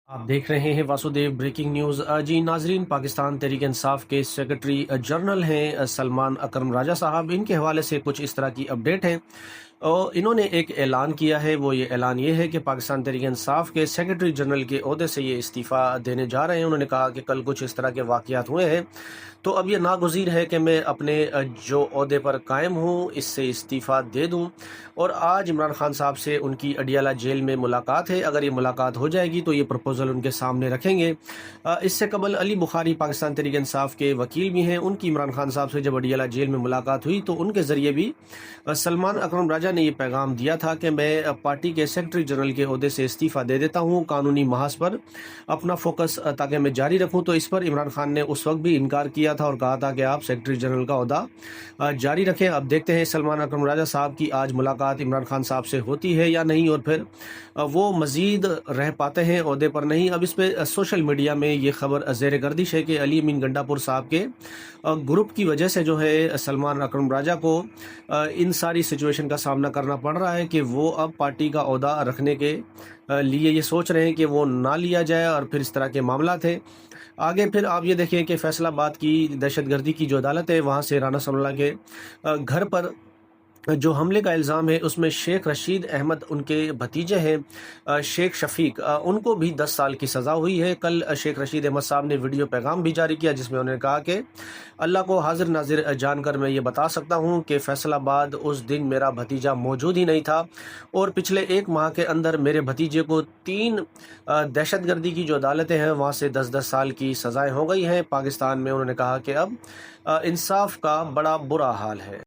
आप देख रहे हैं वासुदेव ब्रेकिंग न्यूज़। जी नाजरीन, पाकिस्तान तहरीक इंसाफ के सेक्रेटरी जनरल हैं सलमान अकरम राजा साहब। इनके हवाले से कुछ इस तरह की अपडेट है और इन्होंने एक ऐलान किया है। वो ये ऐलान ये है कि पाकिस्तान तहरीक इंसाफ के सेक्रेटरी जनरल के ओहदे से ये इस्तीफ़ा देने जा रहे हैं। उन्होंने कहा कि कल कुछ इस तरह के वाक़यात हुए हैं तो अब ये नागुज़ीर है कि मैं अपने जो ओहदे पर कायम हूँ इससे इस्तीफ़ा दे दूँ। और आज इमरान खान साहब से उनकी अडियाला जेल में मुलाकात है। अगर ये मुलाकात हो जाएगी तो ये प्रपोज़ल उनके सामने रखेंगे। इससे कबल अली बुखारी पाकिस्तान तहरीक इंसाफ के वकील भी हैं। उनकी इमरान खान साहब से जब अडियाला जेल में मुलाकात हुई तो उनके ज़रिए भी सलमान अकरम राजा ने ये पैगाम दिया था कि मैं पार्टी के सेक्रेटरी जनरल के ओहदे से इस्तीफ़ा दे देता हूँ, कानूनी महाज पर अपना फोकस ताकि मैं जारी रखूँ। तो इस पर इमरान खान ने उस वक्त भी इनकार किया था और कहा था कि आप सेक्रेटरी जनरल का ओहदा जारी रखें। अब देखते हैं सलमान अकरम राजा साहब की आज मुलाकात इमरान खान साहब से होती है या नहीं, और फिर वो मज़ीद रह पाते हैं ओहदे पर नहीं। अब इस पर सोशल मीडिया में ये खबर ज़ेर गर्दिश है कि अली अमीन गंडापुर साहब के ग्रुप की वजह से जो है सलमान अकरम राजा को इन सारी सिचुएशन का सामना करना पड़ रहा है कि वो अब पार्टी का ओहदा रखने के लिए ये सोच रहे हैं कि वो ना लिया जाए, और फिर इस तरह के मामला थे। आगे फिर आप ये देखें कि फैसलाबाद की दहशतगर्दी की जो अदालत है वहाँ से राना सनाउल्लाह के घर पर जो हमले का इल्ज़ाम है उसमें शेख रशीद अहमद उनके भतीजे हैं शेख शफीक, उनको भी 10 साल की सज़ा हुई है। कल शेख रशीद अहमद साहब ने वीडियो पैगाम भी जारी किया जिसमें उन्होंने कहा कि अल्लाह को हाजिर नाजिर जानकर मैं ये बता सकता हूँ कि फैसलाबाद उस दिन मेरा भतीजा मौजूद ही नहीं था, और पिछले 1 माह के अंदर मेरे भतीजे को 3 दहशतगर्दी की जो अदालतें हैं वहाँ से 10-10 साल की सज़ाएँ हो गई हैं। पाकिस्तान में उन्होंने कहा कि अब इंसाफ का बड़ा बुरा हाल है।